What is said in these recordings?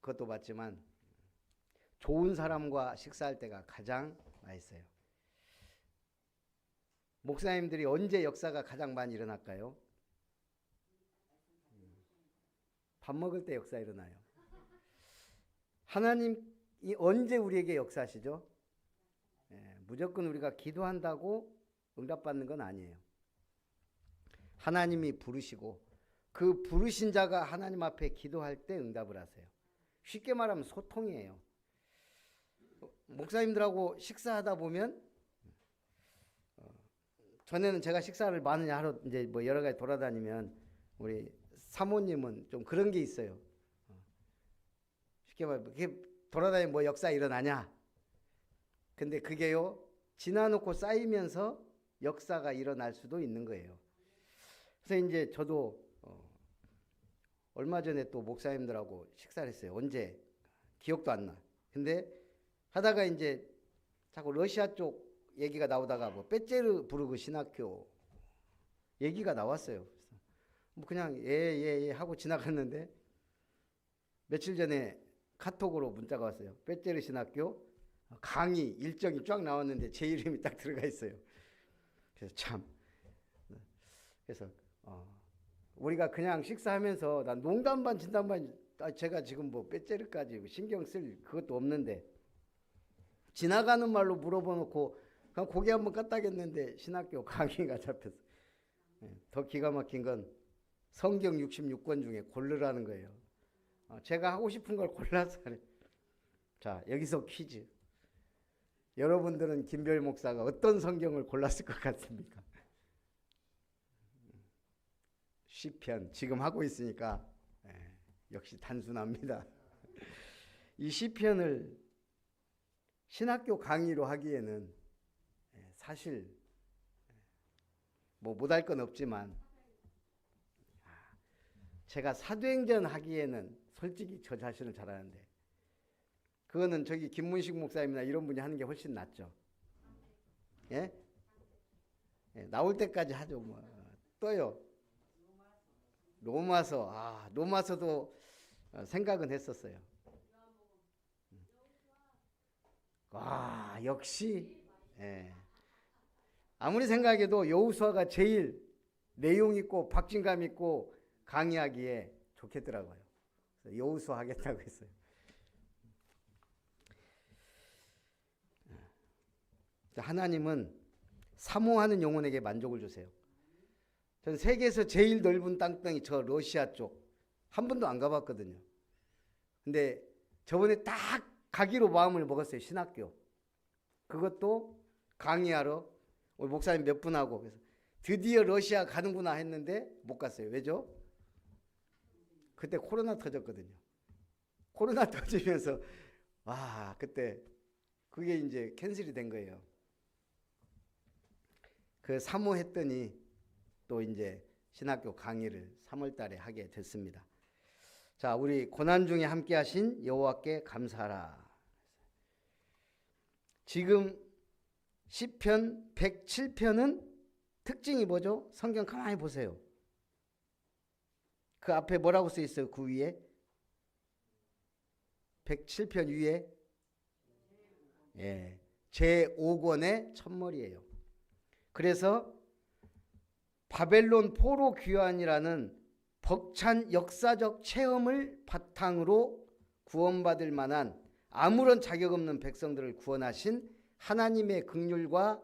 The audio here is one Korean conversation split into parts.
그것도 봤지만 좋은 사람과 식사할 때가 가장 맛있어요. 목사님들이 언제 역사가 가장 많이 일어날까요? 밥 먹을 때 역사 일어나요. 하나님이 언제 우리에게 역사하시죠? 무조건 우리가 기도한다고 응답받는 건 아니에요. 하나님이 부르시고 그 부르신 자가 하나님 앞에 기도할 때 응답을 하세요. 쉽게 말하면 소통이에요. 목사님들하고 식사하다 보면 전에는 제가 식사를 많이 하러 이제 뭐 여러 가지 돌아다니면 우리 사모님은 좀 그런 게 있어요. 쉽게 말하면 그게 돌아다니면 뭐 역사 일어나냐? 근데 그게요 지나놓고 쌓이면서 역사가 일어날 수도 있는 거예요. 그래서 이제 저도 얼마 전에 또 목사님들하고 식사를 했어요. 언제 기억도 안 나. 근데 하다가 이제 자꾸 러시아 쪽 얘기가 나오다가 뭐 빼제르부르크 신학교 얘기가 나왔어요. 그래서 뭐 그냥 예 하고 지나갔는데 며칠 전에 카톡으로 문자가 왔어요. 빼제르 신학교 강의 일정이 쫙 나왔는데 제 이름이 딱 들어가 있어요. 그래서 참 그래서 우리가 그냥 식사하면서 난 농담 반 진담 반 제가 지금 뭐 빼제르까지 신경 쓸 그것도 없는데 지나가는 말로 물어봐놓고 그냥 고개 한번 까딱했는데 신학교 강의가 잡혔어. 더 기가 막힌 건 성경 66권 중에 고르라는 거예요. 제가 하고 싶은 걸 골라서 하래. 자, 여기서 퀴즈. 여러분들은 김별 목사가 어떤 성경을 골랐을 것 같습니까? 시편 지금 하고 있으니까 역시 단순합니다. 이 시편을 신학교 강의로 하기에는 사실 뭐 못할 건 없지만 제가 사도행전 하기에는 솔직히 저 자신을 잘 아는데 그거는 저기 김문식 목사님이나 이런 분이 하는 게 훨씬 낫죠. 예? 나올 때까지 하죠. 뭐 또요. 로마서 로마서도 생각은 했었어요. 역시 아무리 생각해도 여호수아가 제일 내용 있고 박진감 있고 강의하기에 좋겠더라고요. 그래서 여호수아 하겠다고 했어요. 하나님은 사모하는 영혼에게 만족을 주세요. 전 세계에서 제일 넓은 땅덩이 저 러시아 쪽 한 번도 안 가봤거든요. 근데 저번에 딱 가기로 마음을 먹었어요. 신학교. 그것도 강의하러 우리 목사님 몇 분하고 그래서 드디어 러시아 가는구나 했는데 못 갔어요. 왜죠? 그때 코로나 터졌거든요. 코로나 터지면서 그때 그게 이제 캔슬이 된 거예요. 그 사모했더니 또 이제 신학교 강의를 3월 달에 하게 됐습니다. 자, 우리 고난 중에 함께 하신 여호와께 감사하라. 지금 시편 107편은 특징이 뭐죠? 성경 가만히 보세요. 그 앞에 뭐라고 써 있어요? 그 위에 107편 위에 제5권의 첫머리예요. 그래서 바벨론 포로 귀환이라는 벅찬 역사적 체험을 바탕으로 구원받을 만한 아무런 자격 없는 백성들을 구원하신 하나님의 긍휼과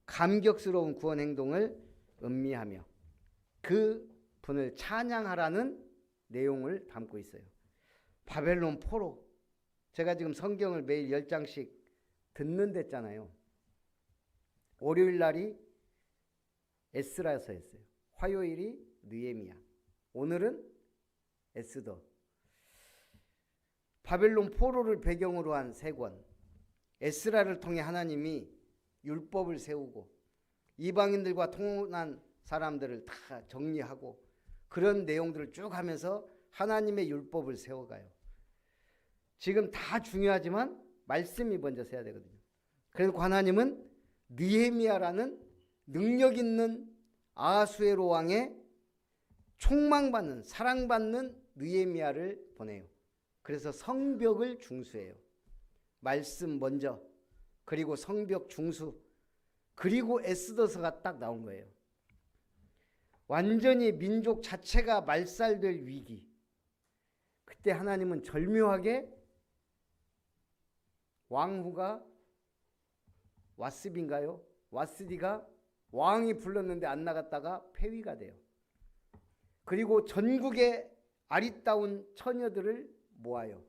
감격스러운 구원 행동을 음미하며 그 분을 찬양하라는 내용을 담고 있어요. 바벨론 포로. 제가 지금 성경을 매일 10장씩 듣는댔잖아요. 월요일 날이 에스라서였어요. 화요일이 느헤미야. 오늘은 에스더. 바벨론 포로를 배경으로 한 세 권. 에스라를 통해 하나님이 율법을 세우고 이방인들과 통혼한 사람들을 다 정리하고 그런 내용들을 쭉 하면서 하나님의 율법을 세워가요. 지금 다 중요하지만 말씀이 먼저 세야 되거든요. 그래서 하나님은 느헤미야라는 능력 있는 아하수에로 왕의 총망받는 사랑받는 느헤미야를 보내요. 그래서 성벽을 중수해요. 말씀 먼저, 그리고 성벽 중수, 그리고 에스더서가 딱 나온 거예요. 완전히 민족 자체가 말살될 위기. 그때 하나님은 절묘하게 왕후가 와스비인가요? 와스디가 왕이 불렀는데 안 나갔다가 폐위가 돼요. 그리고 전국의 아리따운 처녀들을 모아요.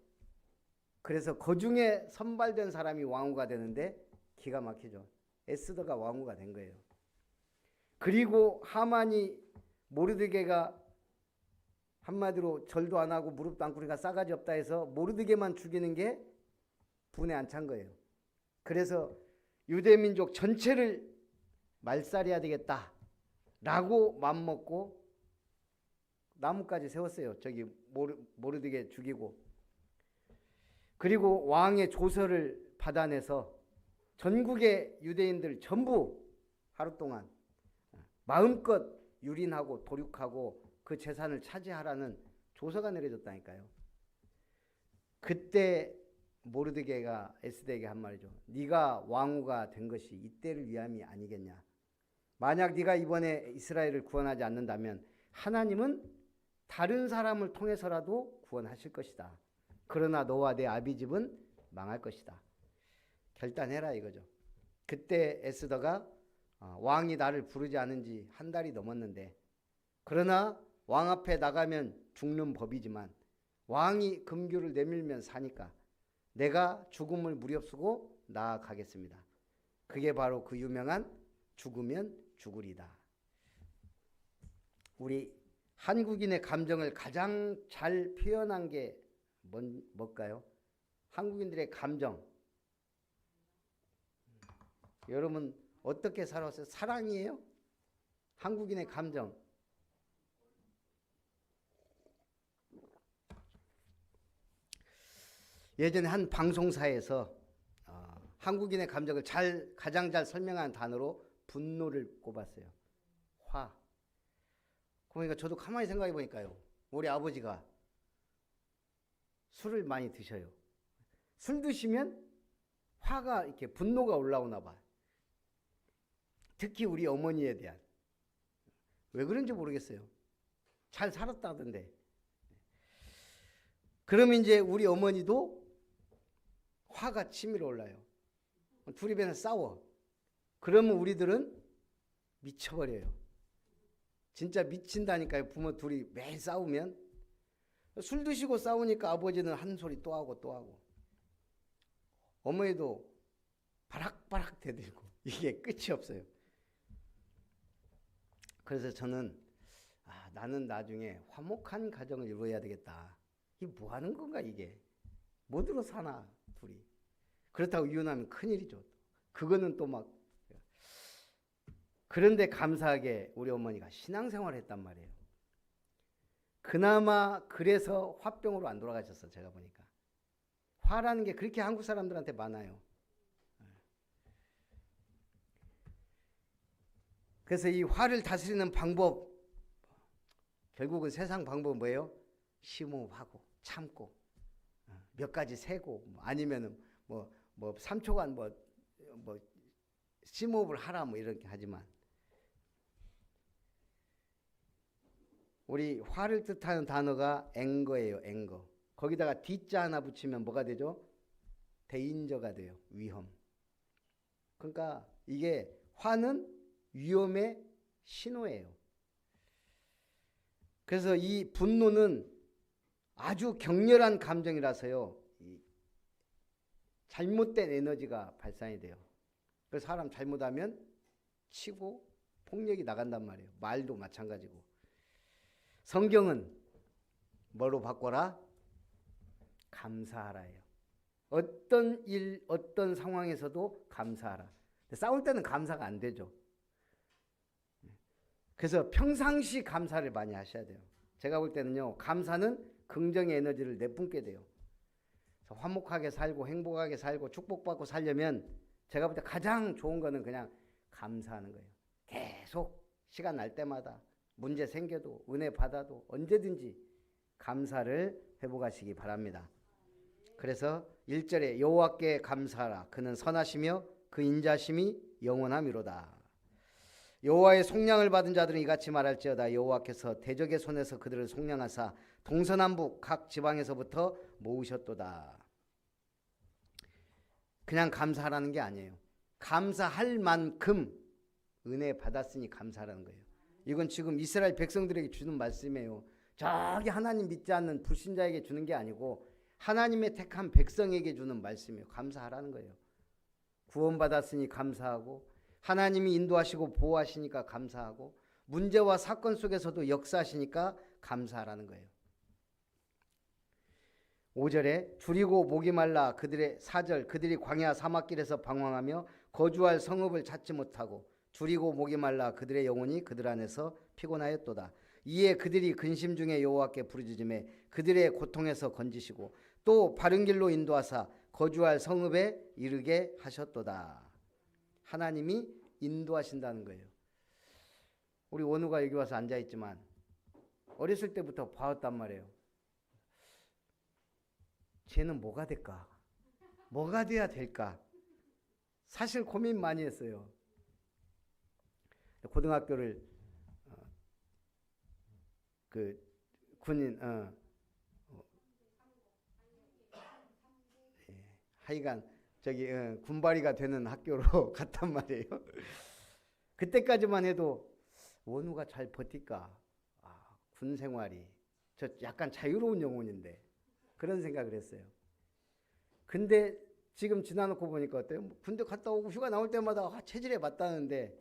그래서 그중에 선발된 사람이 왕후가 되는데 기가 막히죠. 에스더가 왕후가 된 거예요. 그리고 하만이 모르드게가 한마디로 절도 안 하고 무릎도 안 꿇으니까 싸가지 없다 해서 모르드게만 죽이는 게 분에 안 찬 거예요. 그래서 유대민족 전체를 말살해야 되겠다라고 맘먹고 나무까지 세웠어요. 저기 모르드게 죽이고. 그리고 왕의 조서를 받아내서 전국의 유대인들 전부 하루 동안 마음껏 유린하고 도륙하고 그 재산을 차지하라는 조서가 내려졌다니까요. 그때 모르드게가 에스더에게 한 말이죠. 네가 왕후가 된 것이 이때를 위함이 아니겠냐. 만약 네가 이번에 이스라엘을 구원하지 않는다면 하나님은 다른 사람을 통해서라도 구원하실 것이다. 그러나 너와 내 아비 집은 망할 것이다. 결단해라 이거죠. 그때 에스더가 왕이 나를 부르지 않은 지 한 달이 넘었는데, 그러나 왕 앞에 나가면 죽는 법이지만 왕이 금규를 내밀면 사니까 내가 죽음을 무릅쓰고 나아가겠습니다. 그게 바로 그 유명한 죽으면 죽으리다. 우리 한국인의 감정을 가장 잘 표현한 게 뭘까요? 한국인들의 감정. 여러분 어떻게 살았어요? 사랑이에요? 한국인의 감정. 예전에 한 방송사에서 한국인의 감정을 가장 잘 설명하는 단어로 분노를 꼽았어요. 화. 그러니까 저도 가만히 생각해 보니까요. 우리 아버지가 술을 많이 드셔요. 술 드시면 화가 이렇게 분노가 올라오나 봐. 특히 우리 어머니에 대한. 왜 그런지 모르겠어요. 잘 살았다던데. 그러면 이제 우리 어머니도 화가 치밀어 올라요. 둘이 맨날 싸워. 그러면 우리들은 미쳐버려요. 진짜 미친다니까요. 부모 둘이 매일 싸우면. 술 드시고 싸우니까 아버지는 한 소리 또 하고 또 하고. 어머니도 바락바락 대들고. 이게 끝이 없어요. 그래서 저는 나는 나중에 화목한 가정을 이루어야 되겠다. 이게 뭐 하는 건가 이게. 뭐들어 사나 둘이. 그렇다고 이혼하면 큰일이죠. 그거는 또 막. 그런데 감사하게 우리 어머니가 신앙생활을 했단 말이에요. 그나마 그래서 화병으로 안 돌아가셨어. 제가 보니까. 화라는 게 그렇게 한국 사람들한테 많아요. 그래서 이 화를 다스리는 방법, 결국은 세상 방법은 뭐예요? 심호흡하고 참고 몇 가지 세고 아니면은 뭐 3초간 뭐 심호흡을 하라 뭐 이렇게 하지만, 우리 화를 뜻하는 단어가 앵거예요. 앵거. 거기다가 D자 하나 붙이면 뭐가 되죠? 대인저가 돼요. 위험. 그러니까 이게 화는 위험의 신호예요. 그래서 이 분노는 아주 격렬한 감정이라서요. 잘못된 에너지가 발산이 돼요. 그래서 사람 잘못하면 치고 폭력이 나간단 말이에요. 말도 마찬가지고. 성경은 뭐로 바꿔라? 감사하라예요. 어떤 일, 어떤 상황에서도 감사하라. 싸울 때는 감사가 안 되죠. 그래서 평상시 감사를 많이 하셔야 돼요. 제가 볼 때는요, 감사는 긍정의 에너지를 내뿜게 돼요. 그래서 화목하게 살고 행복하게 살고 축복받고 살려면 제가 볼 때 가장 좋은 거는 그냥 감사하는 거예요. 계속 시간 날 때마다 문제 생겨도 은혜 받아도 언제든지 감사를 회복하시기 바랍니다. 그래서 1절에 여호와께 감사하라. 그는 선하시며 그 인자심이 영원함이로다. 여호와의 속량을 받은 자들은 이같이 말할지어다. 여호와께서 대적의 손에서 그들을 속량하사 동서남북 각 지방에서부터 모으셨도다. 그냥 감사하라는 게 아니에요. 감사할 만큼 은혜 받았으니 감사하라는 거예요. 이건 지금 이스라엘 백성들에게 주는 말씀이에요. 저기 하나님 믿지 않는 불신자에게 주는 게 아니고 하나님의 택한 백성에게 주는 말씀이에요. 감사하라는 거예요. 구원받았으니 감사하고 하나님이 인도하시고 보호하시니까 감사하고 문제와 사건 속에서도 역사하시니까 감사하라는 거예요. 5절에 줄이고 목이 말라 그들의 4절 그들이 광야 사막길에서 방황하며 거주할 성읍을 찾지 못하고 줄이고 목이 말라 그들의 영혼이 그들 안에서 피곤하였도다. 이에 그들이 근심 중에 여호와께 부르짖음에 그들의 고통에서 건지시고 또 바른 길로 인도하사 거주할 성읍에 이르게 하셨도다. 하나님이 인도하신다는 거예요. 우리 원우가 여기 와서 앉아있지만 어렸을 때부터 봐왔단 말이에요. 쟤는 뭐가 될까? 뭐가 돼야 될까? 사실 고민 많이 했어요. 고등학교를 그 군인 하여간 저기 군발이가 되는 학교로 갔단 말이에요. 그때까지만 해도 원우가 잘 버틸까? 군 생활이 저 약간 자유로운 영혼인데 그런 생각을 했어요. 근데 지금 지나놓고 보니까 어때요? 군대 갔다 오고 휴가 나올 때마다 체질에 맞다는데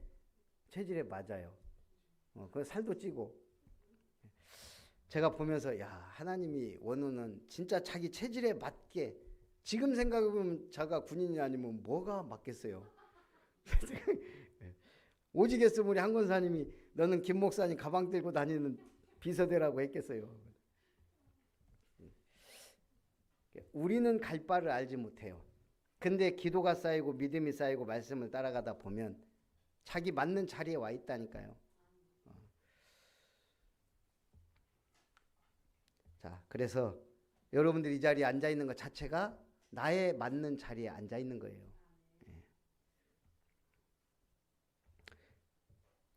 체질에 맞아요. 그 살도 찌고. 제가 보면서 야 하나님이 원우는 진짜 자기 체질에 맞게 지금 생각해보면 자가 군인이 아니면 뭐가 맞겠어요. 오직했으면 우리 한 권사님이 너는 김 목사님 가방 들고 다니는 비서대라고 했겠어요. 우리는 갈 바를 알지 못해요. 근데 기도가 쌓이고 믿음이 쌓이고 말씀을 따라가다 보면 자기 맞는 자리에 와 있다니까요. 자, 그래서 여러분들이 이 자리에 앉아 있는 것 자체가 나의 맞는 자리에 앉아 있는 거예요.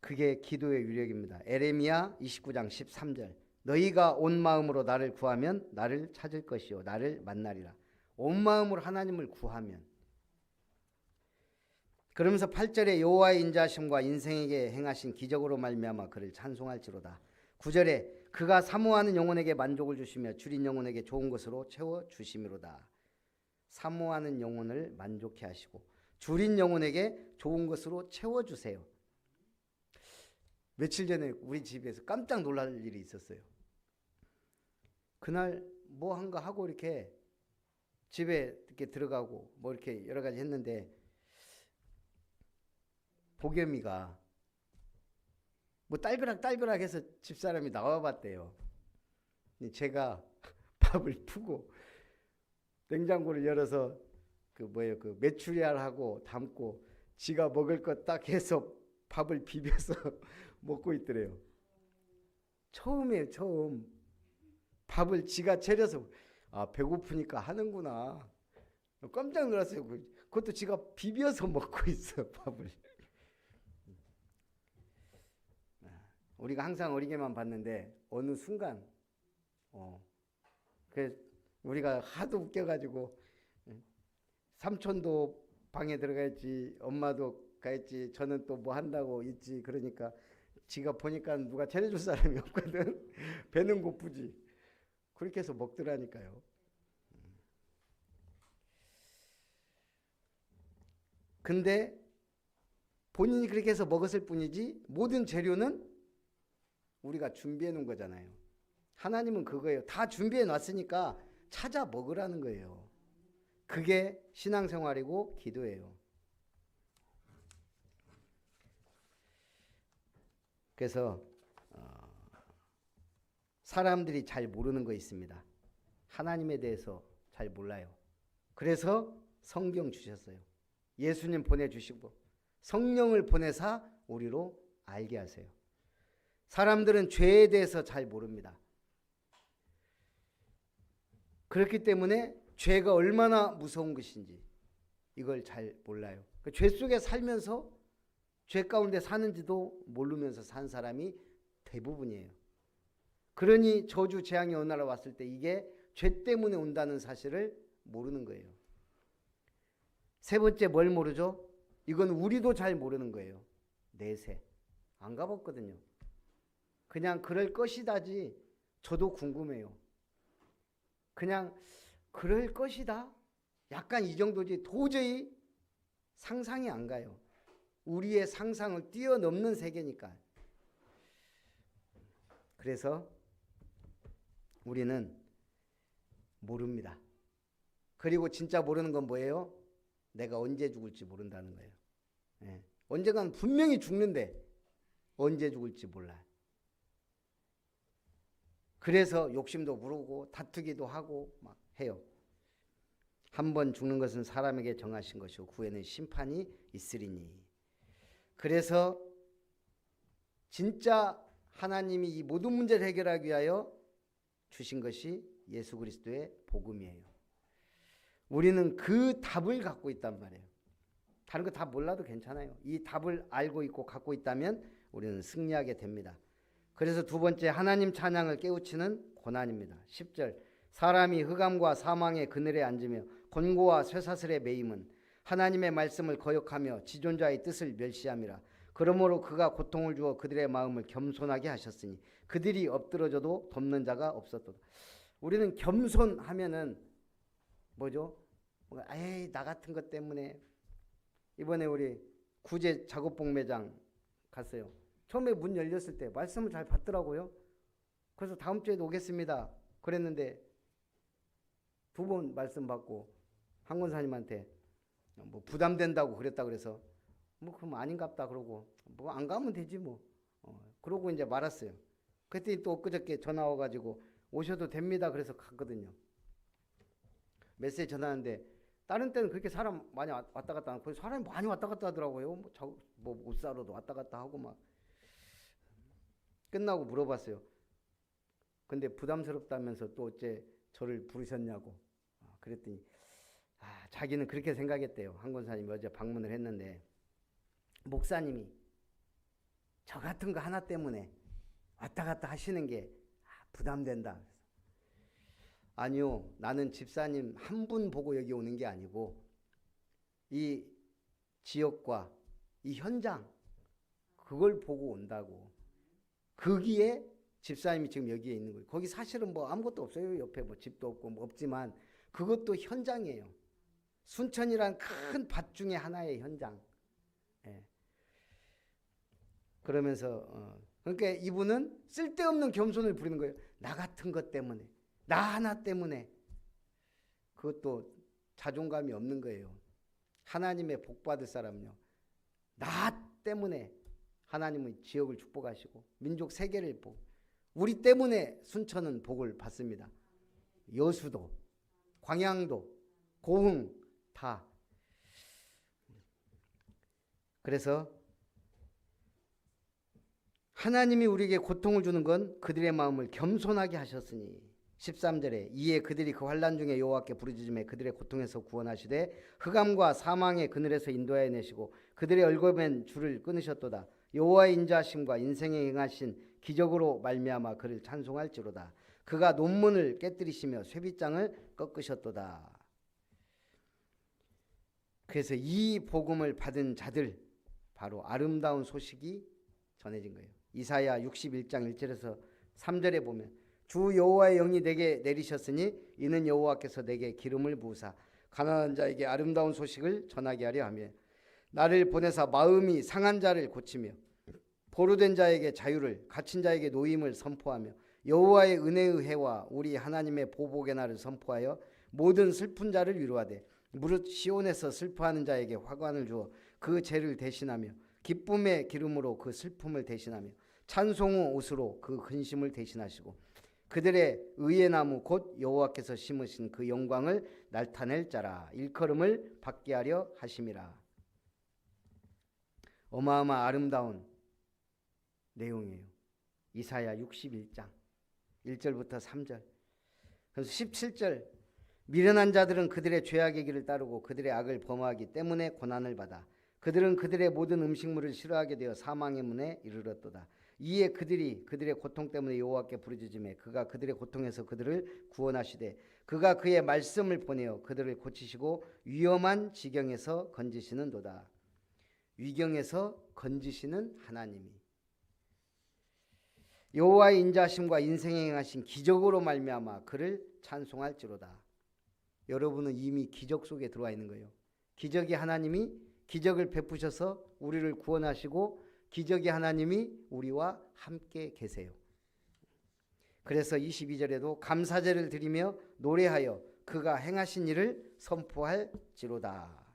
그게 기도의 위력입니다. 에레미야 29장 13절. 너희가 온 마음으로 나를 구하면 나를 찾을 것이요 나를 만나리라. 온 마음으로 하나님을 구하면. 그러면서 8절에 여호와의 인자하심과 인생에게 행하신 기적으로 말미암아 그를 찬송할지로다. 9절에 그가 사모하는 영혼에게 만족을 주시며 줄인 영혼에게 좋은 것으로 채워 주심이로다. 사모하는 영혼을 만족해 하시고 줄인 영혼에게 좋은 것으로 채워 주세요. 며칠 전에 우리 집에서 깜짝 놀랄 일이 있었어요. 그날 뭐 한가 하고 이렇게 집에 이렇게 들어가고 뭐 이렇게 여러 가지 했는데 보겸이가 뭐 딸그락 해서 집사람이 나와봤대요. 제가 밥을 푸고 냉장고를 열어서 그 메추리알하고 담고 지가 먹을 것 딱 해서 밥을 비벼서 먹고 있더래요. 처음이에요, 처음. 밥을 지가 차려서 배고프니까 하는구나. 깜짝 놀랐어요. 그것도 지가 비벼서 먹고 있어, 밥을. 우리가 항상 어리게만 봤는데 어느 순간 우리가 하도 웃겨가지고 삼촌도 방에 들어가 있지 엄마도 가 있지 저는 또 뭐 한다고 있지 그러니까 지가 보니까 누가 차려줄 사람이 없거든. 배는 고프지. 그렇게 해서 먹더라니까요. 근데 본인이 그렇게 해서 먹었을 뿐이지 모든 재료는 우리가 준비해 놓은 거잖아요. 하나님은 그거예요. 다 준비해 놨으니까 찾아 먹으라는 거예요. 그게 신앙생활이고 기도예요. 그래서 사람들이 잘 모르는 거 있습니다. 하나님에 대해서 잘 몰라요. 그래서 성경 주셨어요. 예수님 보내주시고 성령을 보내사 우리로 알게 하세요. 사람들은 죄에 대해서 잘 모릅니다. 그렇기 때문에 죄가 얼마나 무서운 것인지 이걸 잘 몰라요. 죄 속에 살면서 죄 가운데 사는지도 모르면서 산 사람이 대부분이에요. 그러니 저주 재앙이 어느 나라 왔을 때 이게 죄 때문에 온다는 사실을 모르는 거예요. 세 번째 뭘 모르죠? 이건 우리도 잘 모르는 거예요. 내세. 안 가봤거든요. 그냥 그럴 것이다지 저도 궁금해요. 그냥 그럴 것이다. 약간 이 정도지 도저히 상상이 안 가요. 우리의 상상을 뛰어넘는 세계니까. 그래서 우리는 모릅니다. 그리고 진짜 모르는 건 뭐예요? 내가 언제 죽을지 모른다는 거예요. 예. 언젠간 분명히 죽는데 언제 죽을지 몰라요. 그래서 욕심도 부르고 다투기도 하고 막 해요. 한 번 죽는 것은 사람에게 정하신 것이고 그 후에는 심판이 있으리니. 그래서 진짜 하나님이 이 모든 문제를 해결하기 위하여 주신 것이 예수 그리스도의 복음이에요. 우리는 그 답을 갖고 있단 말이에요. 다른 거 다 몰라도 괜찮아요. 이 답을 알고 있고 갖고 있다면 우리는 승리하게 됩니다. 그래서 두 번째, 하나님 찬양을 깨우치는 고난입니다. 10절, 사람이 흑암과 사망의 그늘에 앉으며 곤고와 쇠사슬에 매임은 하나님의 말씀을 거역하며 지존자의 뜻을 멸시함이라. 그러므로 그가 고통을 주어 그들의 마음을 겸손하게 하셨으니 그들이 엎드러져도 돕는 자가 없었도다. 우리는 겸손하면은 뭐죠? 에이, 나 같은 것 때문에. 이번에 우리 구제 작업복 매장 갔어요. 처음에 문 열렸을 때 말씀을 잘 받더라고요. 그래서 다음 주에도 오겠습니다 그랬는데 두 번 말씀 받고 한 권사님한테 뭐 부담된다고 그랬다 그래서 뭐 그럼 아닌갑다 그러고 뭐 안 가면 되지 뭐. 그러고 이제 말았어요. 그랬더니 또 엊그저께 전화 와가지고 오셔도 됩니다 그래서 갔거든요. 메시지 전화하는데 다른 때는 그렇게 사람 많이 왔다 갔다 하고 사람이 많이 왔다 갔다 하더라고요. 뭐 옷 사러도 왔다 갔다 하고 막. 끝나고 물어봤어요. 근데 부담스럽다면서 또 어째 저를 부르셨냐고. 그랬더니 자기는 그렇게 생각했대요. 한 권사님이 어제 방문을 했는데 목사님이 저 같은 거 하나 때문에 왔다 갔다 하시는 게 부담된다. 아니요, 나는 집사님 한 분 보고 여기 오는 게 아니고 이 지역과 이 현장 그걸 보고 온다고. 거기에 집사님이 지금 여기에 있는 거예요. 거기 사실은 뭐 아무것도 없어요. 옆에 뭐 집도 없고 뭐 없지만 그것도 현장이에요. 순천이란 큰 밭 중에 하나의 현장. 예. 그러면서 그러니까 이분은 쓸데없는 겸손을 부리는 거예요. 나 같은 것 때문에, 나 하나 때문에. 그것도 자존감이 없는 거예요. 하나님의 복 받을 사람은요, 나 때문에 하나님은 지역을 축복하시고 민족 세계를 우리 때문에 순천은 복을 받습니다. 여수도, 광양도, 고흥 다. 그래서 하나님이 우리에게 고통을 주는 건 그들의 마음을 겸손하게 하셨으니 13절에 이에 그들이 그 환난 중에 여호와께 부르짖음에 그들의 고통에서 구원하시되 흑암과 사망의 그늘에서 인도하여 내시고 그들의 얼굴맨 줄을 끊으셨도다. 여호와의 인자하심과 인생에 행하신 기적으로 말미암아 그를 찬송할지로다. 그가 논문을 깨뜨리시며 쇠빗장을 꺾으셨도다. 그래서 이 복음을 받은 자들 바로 아름다운 소식이 전해진 거예요. 이사야 61장 1절에서 3절에 보면 주 여호와의 영이 내게 내리셨으니 이는 여호와께서 내게 기름을 부으사 가난한 자에게 아름다운 소식을 전하게 하려 하며 나를 보내사 마음이 상한 자를 고치며 포로된 자에게 자유를 갇힌 자에게 노임을 선포하며 여호와의 은혜의 해와 우리 하나님의 보복의 날을 선포하여 모든 슬픈 자를 위로하되 무릇 시온에서 슬퍼하는 자에게 화관을 주어 그 죄를 대신하며 기쁨의 기름으로 그 슬픔을 대신하며 찬송의 옷으로 그 근심을 대신하시고 그들의 의의 나무 곧 여호와께서 심으신 그 영광을 나타낼 자라 일컬음을 받게 하려 하심이라. 어마어마 아름다운 내용이에요. 이사야 61장 1절부터 3절. 그래서 17절 미련한 자들은 그들의 죄악의 길을 따르고 그들의 악을 범하기 때문에 고난을 받아 그들은 그들의 모든 음식물을 싫어하게 되어 사망의 문에 이르렀도다. 이에 그들이 그들의 고통 때문에 여호와께 부르짖으매 그가 그들의 고통에서 그들을 구원하시되 그가 그의 말씀을 보내어 그들을 고치시고 위험한 지경에서 건지시는도다. 위경에서 건지시는 하나님이 여호와의 인자하심과 인생에 행하신 기적으로 말미암아 그를 찬송할지로다. 여러분은 이미 기적 속에 들어와 있는 거예요. 기적의 하나님이 기적을 베푸셔서 우리를 구원하시고 기적의 하나님이 우리와 함께 계세요. 그래서 22절에도 감사제를 드리며 노래하여 그가 행하신 일을 선포할지로다.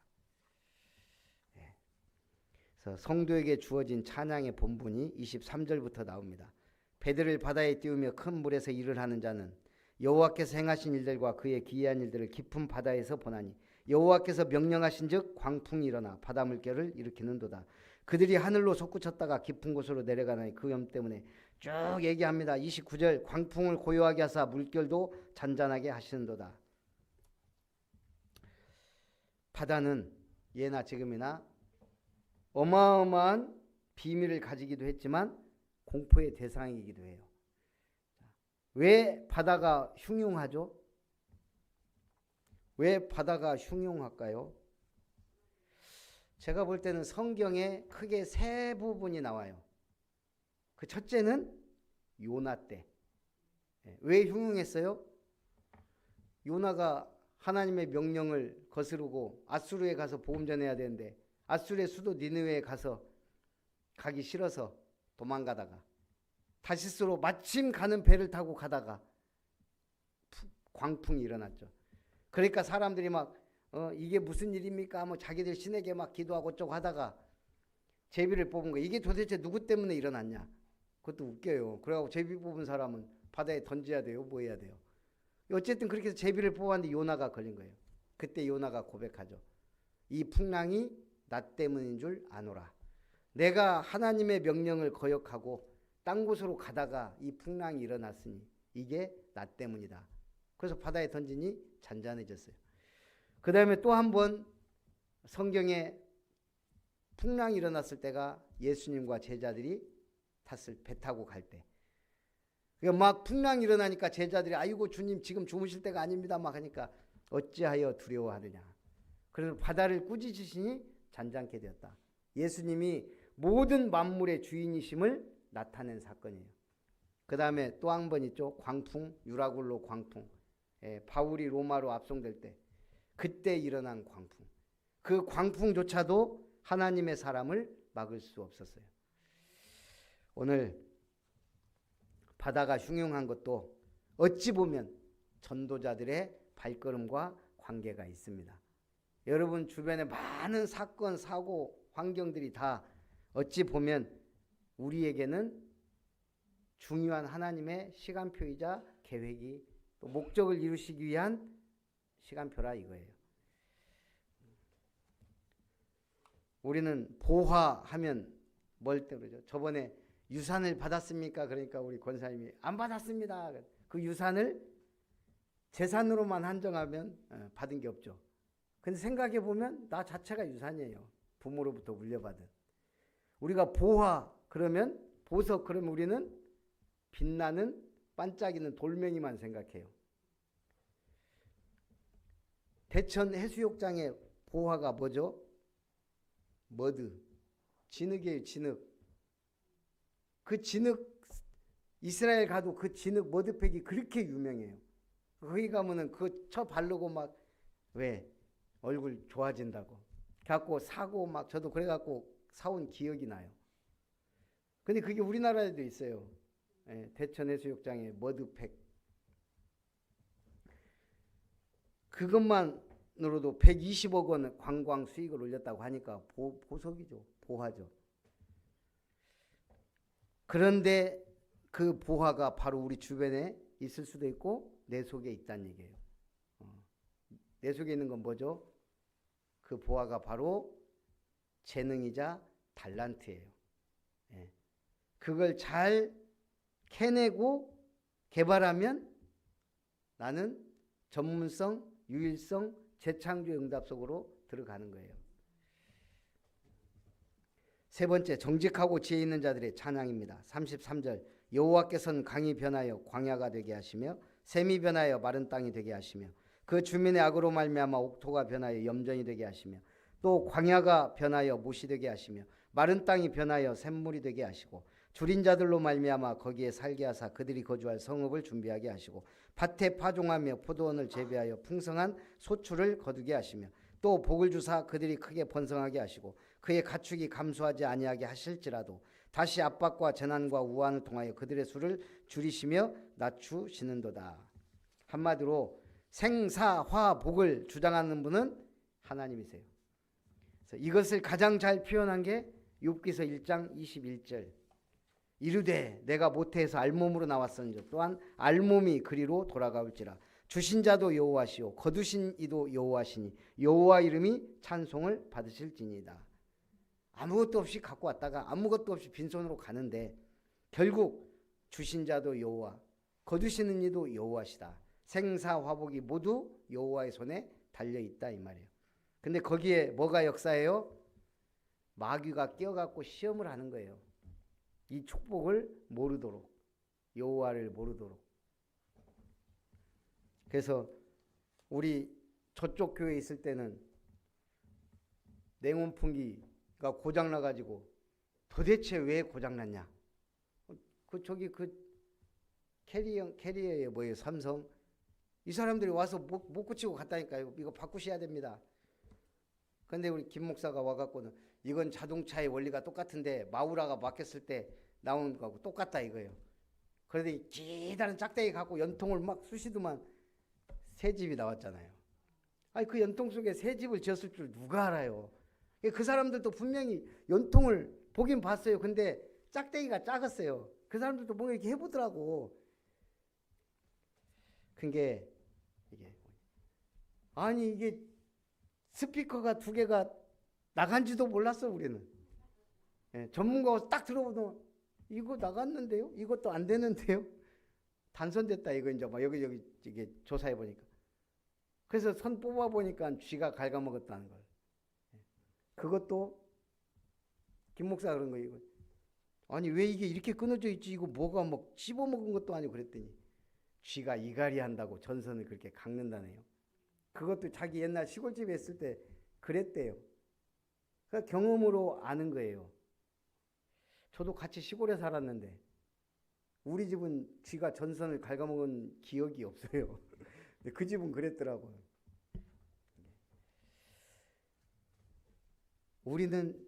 그래서 성도에게 주어진 찬양의 본분이 23절부터 나옵니다. 배들을 바다에 띄우며 큰 물에서 일을 하는 자는 여호와께서 행하신 일들과 그의 기이한 일들을 깊은 바다에서 보나니 여호와께서 명령하신즉 광풍이 일어나 바다 물결을 일으키는도다. 그들이 하늘로 솟구쳤다가 깊은 곳으로 내려가나니 그 염 때문에 쭉 얘기합니다. 29절 광풍을 고요하게 하사 물결도 잔잔하게 하시는도다. 바다는 예나 지금이나 어마어마한 비밀을 가지기도 했지만 공포의 대상이기도 해요. 왜 바다가 흉흉하죠? 왜 바다가 흉흉할까요? 제가 볼 때는 성경에 크게 세 부분이 나와요. 그 첫째는 요나 때. 왜 흉흉했어요? 요나가 하나님의 명령을 거스르고 앗수르에 가서 복음 전해야 되는데 앗수르의 수도 니느웨에 가서 가기 싫어서 도망가다가 다시스로 마침 가는 배를 타고 가다가 광풍이 일어났죠. 그러니까 사람들이 막 이게 무슨 일입니까? 뭐 자기들 신에게 막 기도하고 어쩌고 하다가 제비를 뽑은 거예요. 이게 도대체 누구 때문에 일어났냐? 그것도 웃겨요. 그래갖고 제비 뽑은 사람은 바다에 던져야 돼요? 뭐 해야 돼요? 어쨌든 그렇게 해서 제비를 뽑았는데 요나가 걸린 거예요. 그때 요나가 고백하죠. 이 풍랑이 나 때문인 줄 아노라. 내가 하나님의 명령을 거역하고 딴 곳으로 가다가 이 풍랑이 일어났으니 이게 나 때문이다. 그래서 바다에 던지니 잔잔해졌어요. 그 다음에 또 한 번 성경에 풍랑이 일어났을 때가 예수님과 제자들이 탔을 배 타고 갈 때. 그러니까 막 풍랑이 일어나니까 제자들이 아이고 주님 지금 주무실 때가 아닙니다 막 하니까 어찌하여 두려워하느냐. 그래서 바다를 꾸짖으시니 잔잔케 되었다. 예수님이 모든 만물의 주인이심을 나타낸 사건이에요. 그 다음에 또 한 번 있죠. 광풍, 유라굴로 광풍. 바울이 로마로 압송될 때 그때 일어난 광풍. 그 광풍조차도 하나님의 사람을 막을 수 없었어요. 오늘 바다가 흉흉한 것도 어찌 보면 전도자들의 발걸음과 관계가 있습니다. 여러분 주변에 많은 사건, 사고, 환경들이 다 어찌 보면 우리에게는 중요한 하나님의 시간표이자 계획이 또 목적을 이루시기 위한 시간표라 이거예요. 우리는 보화하면 뭘 때문이죠? 저번에 유산을 받았습니까? 그러니까 우리 권사님이 안 받았습니다. 그 유산을 재산으로만 한정하면 받은 게 없죠. 근데 생각해 보면 나 자체가 유산이에요. 부모로부터 물려받은. 우리가 보화 그러면 보석 그러면 우리는 빛나는 반짝이는 돌멩이만 생각해요. 대천 해수욕장의 보화가 뭐죠? 머드. 진흙이에요. 진흙. 그 진흙 이스라엘 가도 그 진흙 머드팩이 그렇게 유명해요. 거기 가면은 그거 쳐 바르고 막 왜 얼굴 좋아진다고 갖고 사고 막 저도 그래 갖고 사온 기억이 나요. 근데 그게 우리나라에도 있어요. 대천 해수욕장에 머드팩. 그것만으로도 120억 원 관광 수익을 올렸다고 하니까 보석이죠. 보화죠. 그런데 그 보화가 바로 우리 주변에 있을 수도 있고 내 속에 있다는 얘기예요. 내 속에 있는 건 뭐죠? 그 보화가 바로 재능이자 달란트예요. 그걸 잘 캐내고 개발하면 나는 전문성 유일성 재창조의 응답 속으로 들어가는 거예요. 세 번째, 정직하고 지혜 있는 자들의 찬양입니다. 33절, 여호와께서는 강이 변하여 광야가 되게 하시며 샘이 변하여 마른 땅이 되게 하시며 그 주민의 악으로 말미암아 옥토가 변하여 염전이 되게 하시며 또 광야가 변하여 못이 되게 하시며 마른 땅이 변하여 샘물이 되게 하시고 줄인 자들로 말미암아 거기에 살게 하사 그들이 거주할 성읍을 준비하게 하시고 밭에 파종하며 포도원을 재배하여 풍성한 소출을 거두게 하시며 또 복을 주사 그들이 크게 번성하게 하시고 그의 가축이 감소하지 아니하게 하실지라도 다시 압박과 재난과 우환을 통하여 그들의 수를 줄이시며 낮추시는도다. 한마디로 생사화복을 주장하는 분은 하나님이세요. 그래서 이것을 가장 잘 표현한 게 욥기서 1장 21절. 이르되 내가 모태에서 알몸으로 나왔었는지 또한 알몸이 그리로 돌아가올지라. 주신 자도 여호와시오 거두신 이도 여호와시니 여호와 이름이 찬송을 받으실지니이다. 아무것도 없이 갖고 왔다가 아무것도 없이 빈손으로 가는데 결국 주신 자도 여호와 거두시는 이도 여호와시다. 생사화복이 모두 여호와의 손에 달려있다 이 말이에요. 근데 거기에 뭐가 역사예요? 마귀가 끼어갖고 시험을 하는 거예요. 이 축복을 모르도록, 여호와를 모르도록. 그래서 우리 저쪽 교회에 있을 때는 냉온풍기가 고장나가지고 도대체 왜 고장났냐? 캐리어에 뭐예요? 삼성. 이 사람들이 와서 못 고치고 갔다니까요. 이거 바꾸셔야 됩니다. 근데 우리 김 목사가 와갖고는 이건 자동차의 원리가 똑같은데 마우라가 막혔을 때 나오는 거하고 똑같다 이거예요. 그런데 기다란 짝대기 갖고 연통을 막 쑤시더만 새 집이 나왔잖아요. 아니 그 연통 속에 새 집을 지었을 줄 누가 알아요. 그 사람들도 분명히 연통을 보긴 봤어요. 근데 짝대기가 작았어요. 그 사람들도 뭔가 이렇게 해보더라고. 그게 이게 스피커가 2개가 나간지도 몰랐어 우리는. 전문가가 딱 들어보면 이거 나갔는데요? 이것도 안 되는데요? 단선됐다 이거 이제 막 여기 이게 조사해 보니까. 그래서 선 뽑아 보니까 쥐가 갉아먹었다는 걸. 그것도 김 목사 그런 거 이거. 아니 왜 이게 이렇게 끊어져 있지? 이거 뭐가 막 씹어먹은 것도 아니고 그랬더니 쥐가 이갈이 한다고 전선을 그렇게 깎는다네요. 그것도 자기 옛날 시골집에 있을 때 그랬대요. 그러니까 경험으로 아는 거예요. 저도 같이 시골에 살았는데 우리 집은 쥐가 전선을 갉아먹은 기억이 없어요. 근데 그 집은 그랬더라고요. 우리는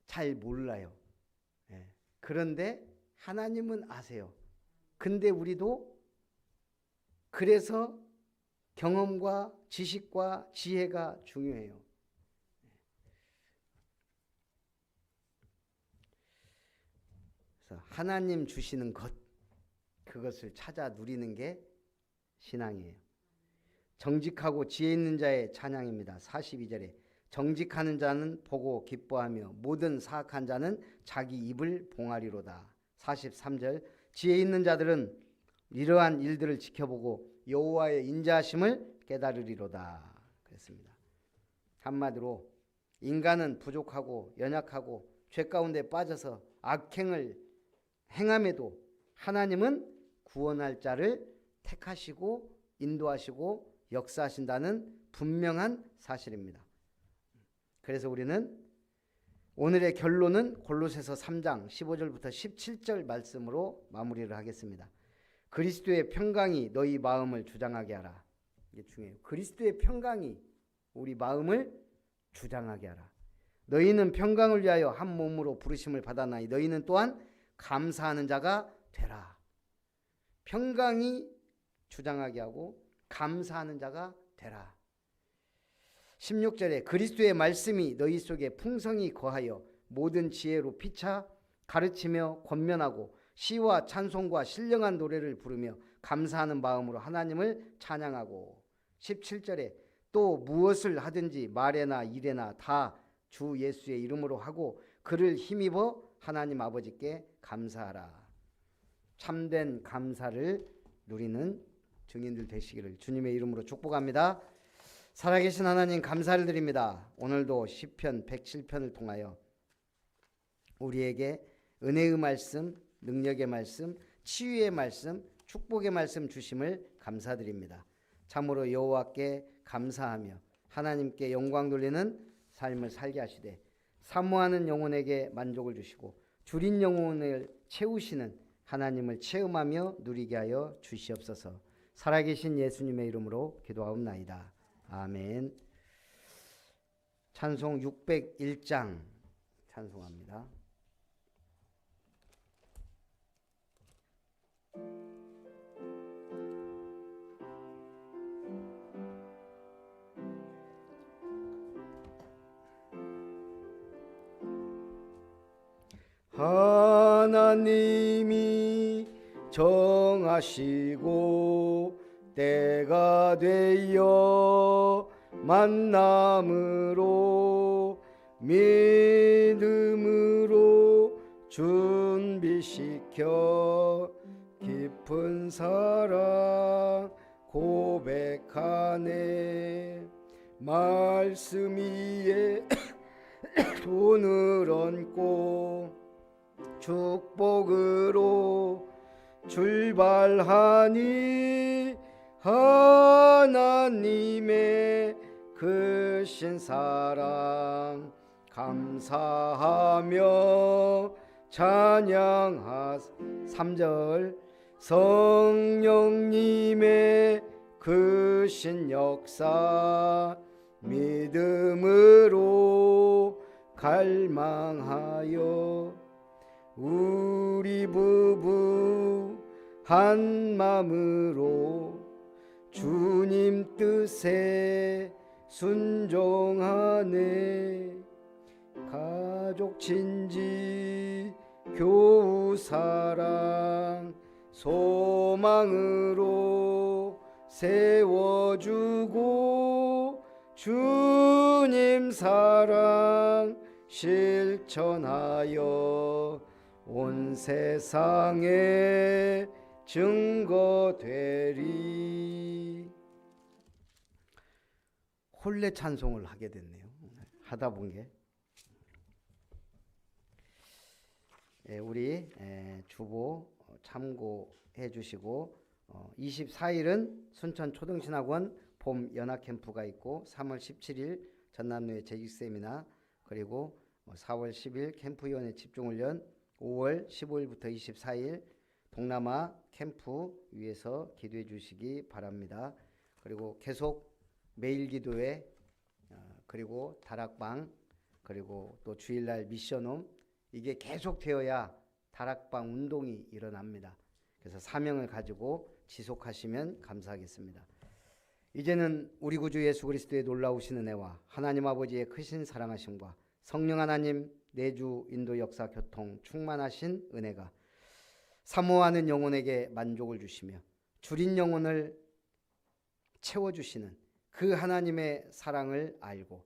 잘 몰라요. 그런데 하나님은 아세요. 근데 우리도 그래서 경험과 지식과 지혜가 중요해요. 그래서 하나님 주시는 것, 그것을 찾아 누리는 게 신앙이에요. 정직하고 지혜 있는 자의 찬양입니다. 42절에 정직하는 자는 보고 기뻐하며 모든 사악한 자는 자기 입을 봉하리로다. 43절 지혜 있는 자들은 이러한 일들을 지켜보고 여호와의 인자하심을 깨달으리로다. 그랬습니다. 한마디로 인간은 부족하고 연약하고 죄 가운데 빠져서 악행을 행함에도 하나님은 구원할 자를 택하시고 인도하시고 역사하신다는 분명한 사실입니다. 그래서 우리는 오늘의 결론은 골로새서 3장 15절부터 17절 말씀으로 마무리를 하겠습니다. 그리스도의 평강이 너희 마음을 주장하게 하라. 이게 중요해요. 그리스도의 평강이 우리 마음을 주장하게 하라. 너희는 평강을 위하여 한 몸으로 부르심을 받았나니 너희는 또한 감사하는 자가 되라. 평강이 주장하게 하고 감사하는 자가 되라. 16절에 그리스도의 말씀이 너희 속에 풍성히 거하여 모든 지혜로 피차 가르치며 권면하고 시와 찬송과 신령한 노래를 부르며 감사하는 마음으로 하나님을 찬양하고 17절에 또 무엇을 하든지 말에나 일에나 다 주 예수의 이름으로 하고 그를 힘입어 하나님 아버지께 감사하라. 참된 감사를 누리는 증인들 되시기를 주님의 이름으로 축복합니다. 살아계신 하나님 감사를 드립니다. 오늘도 시편 107편을 통하여 우리에게 은혜의 말씀, 능력의 말씀, 치유의 말씀, 축복의 말씀 주심을 감사드립니다. 참으로 여호와께 감사하며 하나님께 영광 돌리는 삶을 살게 하시되 사모하는 영혼에게 만족을 주시고 줄인 영혼을 채우시는 하나님을 체험하며 누리게 하여 주시옵소서. 살아계신 예수님의 이름으로 기도하옵나이다. 아멘. 찬송 601장 찬송합니다. 하나님이 정하시고 때가 되어 만남으로 믿음으로 준비시켜 깊은 사랑 고백하네. 말씀 위에 손을 얹고 축복으로 출발하니 하나님의 크신 사랑 감사하며 찬양하사. 3절 성령님의 크신 역사 믿음으로 갈망하여 우리 부부 한 마음으로 주님 뜻에 순종하네. 가족 친지 교우 사랑 소망으로 세워주고 주님 사랑 실천하여 온 세상에 증거되리. 혼례 찬송을 하게 됐네요. 하다 본 게. 우리 주보 참고해 주시고 24일은 순천 초등신학원 봄 연합 캠프가 있고 3월 17일 전남로의 재직 세미나, 그리고 4월 10일 캠프위원회 집중훈련, 5월 15일부터 24일 동남아 캠프 위해서 기도해 주시기 바랍니다. 그리고 계속 매일 기도회, 그리고 다락방, 그리고 또 주일날 미션홈, 이게 계속 되어야 다락방 운동이 일어납니다. 그래서 사명을 가지고 지속하시면 감사하겠습니다. 이제는 우리 구주 예수 그리스도의 놀라우신 은혜와 하나님 아버지의 크신 사랑하심과 성령 하나님 내주 인도 역사 교통 충만하신 은혜가 사모하는 영혼에게 만족을 주시며 줄인 영혼을 채워주시는 그 하나님의 사랑을 알고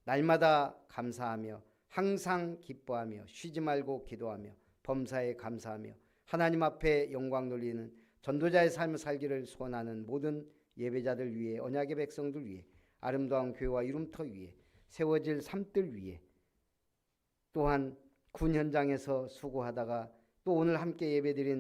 날마다 감사하며 항상 기뻐하며 쉬지 말고 기도하며 범사에 감사하며 하나님 앞에 영광 돌리는 전도자의 삶을 살기를 소원하는 모든 예배자들 위해, 언약의 백성들 위해, 아름다운 교회와 이름터 위에 세워질 삶들 위에, 또한 군 현장에서 수고하다가 또 오늘 함께 예배드린